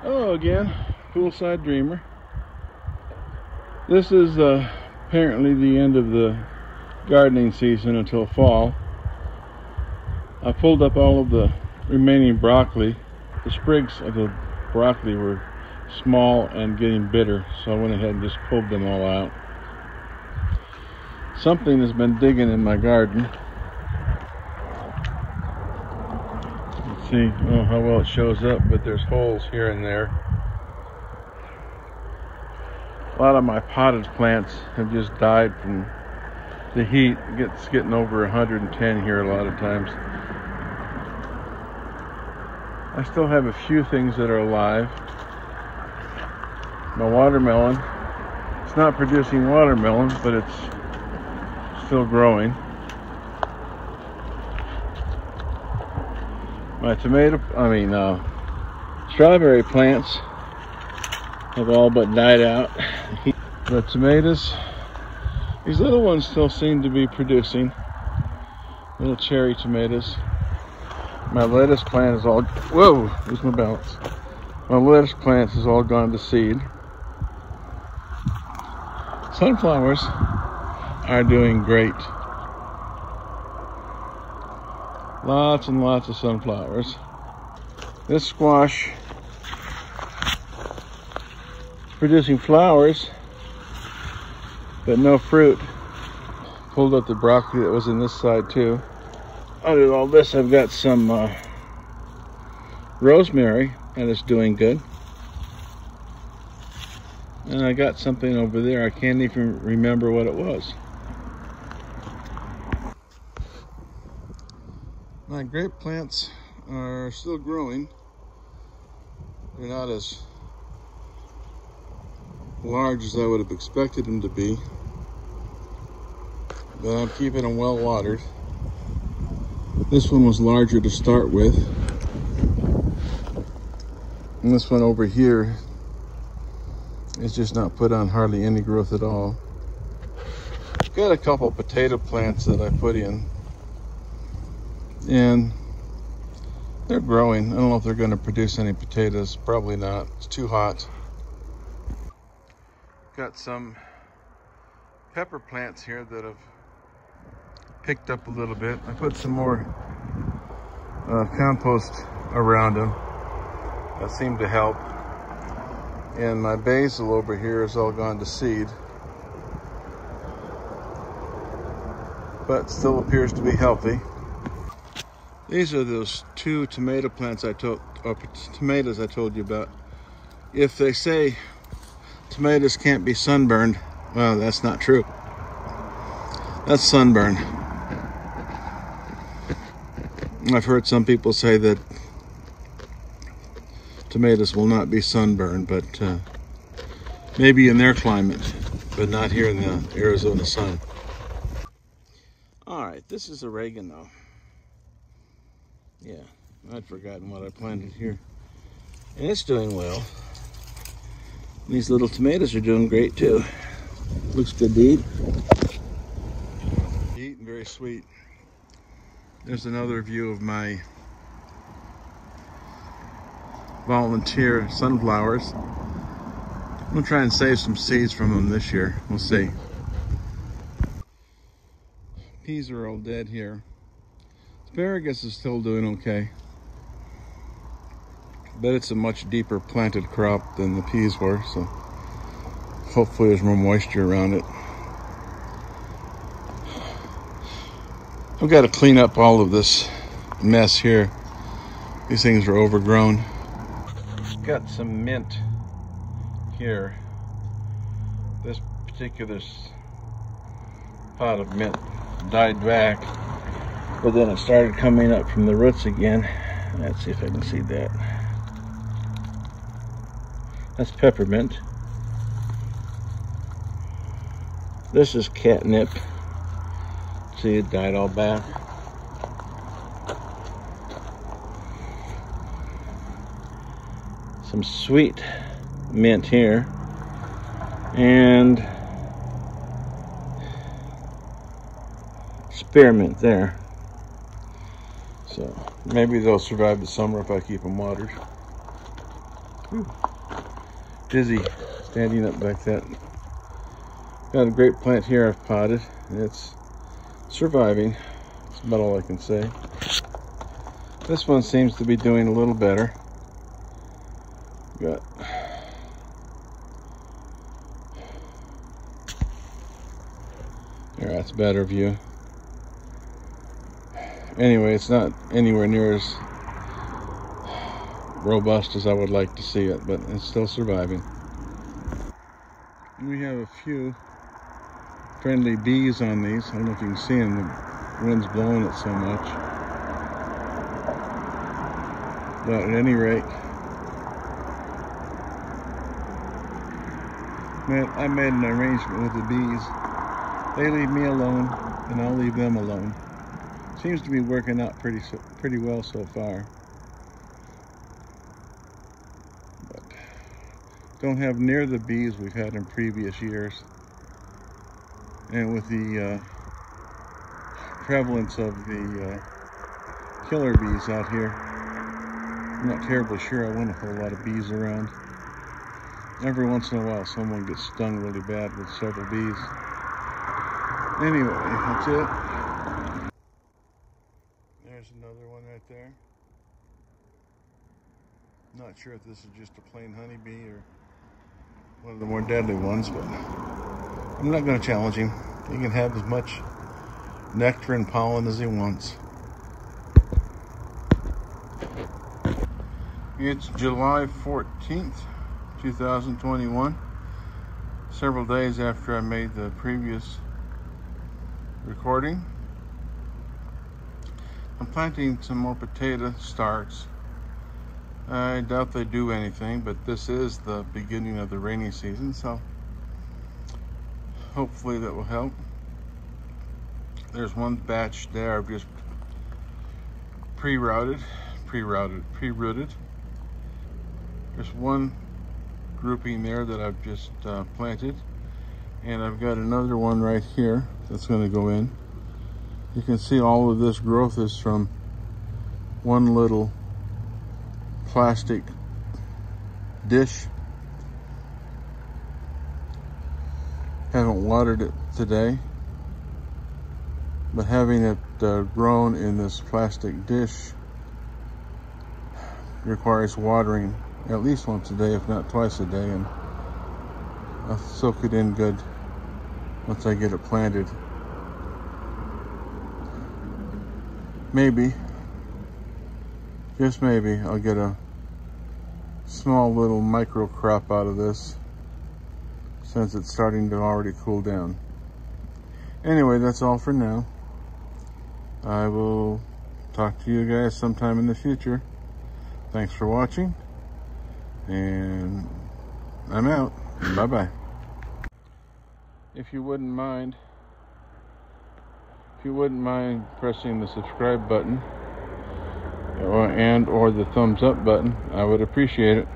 Hello again, Poolside Dreamer. This is apparently the end of the gardening season until fall. I pulled up all of the remaining broccoli. The sprigs of the broccoli were small and getting bitter, so I went ahead and just pulled them all out. Something has been digging in my garden. See how well it shows up, but there's holes here and there. A lot of my potted plants have just died from the heat. It's getting over 110 here a lot of times. I still have a few things that are alive. My watermelon, it's not producing watermelon, but it's still growing. My strawberry plants have all but died out. The tomatoes, these little ones still seem to be producing. Little cherry tomatoes. My lettuce plant is all, whoa, lose my balance. My lettuce plants is all gone to seed. Sunflowers are doing great. Lots and lots of sunflowers. This squash producing flowers, but no fruit. Pulled up the broccoli that was in this side too. Under all this, I've got some rosemary, and it's doing good. And I got something over there. I can't even remember what it was. My grape plants are still growing. They're not as large as I would have expected them to be, but I'm keeping them well watered. This one was larger to start with, and this one over here is just not put on hardly any growth at all. Got a couple potato plants that I put in, and they're growing. I don't know if they're going to produce any potatoes. Probably not. It's too hot. Got some pepper plants here that have picked up a little bit. I put some more compost around them. That seemed to help. And my basil over here is all gone to seed, but still appears to be healthy. These are those two tomato plants tomatoes I told you about. If they say tomatoes can't be sunburned, well, that's not true. That's sunburn. I've heard some people say that tomatoes will not be sunburned, but maybe in their climate, but not here in the Arizona sun. All right, this is oregano. Yeah, I'd forgotten what I planted here. And it's doing well. These little tomatoes are doing great too. Looks good to eat. Eat and very sweet. There's another view of my volunteer sunflowers. I'm gonna try and save some seeds from them this year. We'll see. Peas are all dead here. Asparagus is still doing okay, but it's a much deeper planted crop than the peas were, so hopefully there's more moisture around it. I've got to clean up all of this mess here. These things are overgrown. Got some mint here. This particular pot of mint died back, but then it started coming up from the roots again. Let's see if I can see that. That's peppermint. This is catnip. See, it died all back. Some sweet mint here. And spearmint there. So maybe they'll survive the summer if I keep them watered. Whew. Dizzy standing up like that. Got a great plant here I've potted. It's surviving. That's about all I can say. This one seems to be doing a little better. Got there, that's a better view. Anyway, it's not anywhere near as robust as I would like to see it, but it's still surviving. We have a few friendly bees on these. I don't know if you can see them. The wind's blowing it so much. But at any rate, I made an arrangement with the bees. They leave me alone, and I'll leave them alone. Seems to be working out pretty well so far. But don't have near the bees we've had in previous years. And with the prevalence of the killer bees out here, I'm not terribly sure I want a whole lot of bees around. Every once in a while someone gets stung really bad with several bees. Anyway, that's it. There's another one right there. Not sure if this is just a plain honeybee or one of the more deadly ones, but I'm not going to challenge him. He can have as much nectar and pollen as he wants. It's July 14th, 2021. Several days after I made the previous recording. I'm planting some more potato starts. I doubt they do anything, but this is the beginning of the rainy season, so hopefully that will help. There's one batch there I've just pre-rooted. There's one grouping there that I've just planted, and I've got another one right here that's going to go in. You can see all of this growth is from one little plastic dish. Haven't watered it today, but having it grown in this plastic dish requires watering at least once a day, if not twice a day, and I'll soak it in good once I get it planted. Maybe, just maybe, I'll get a small little micro crop out of this since it's starting to already cool down. Anyway, that's all for now. I will talk to you guys sometime in the future. Thanks for watching, and I'm out. Bye-bye. If you wouldn't mind pressing the subscribe button or the thumbs up button, I would appreciate it.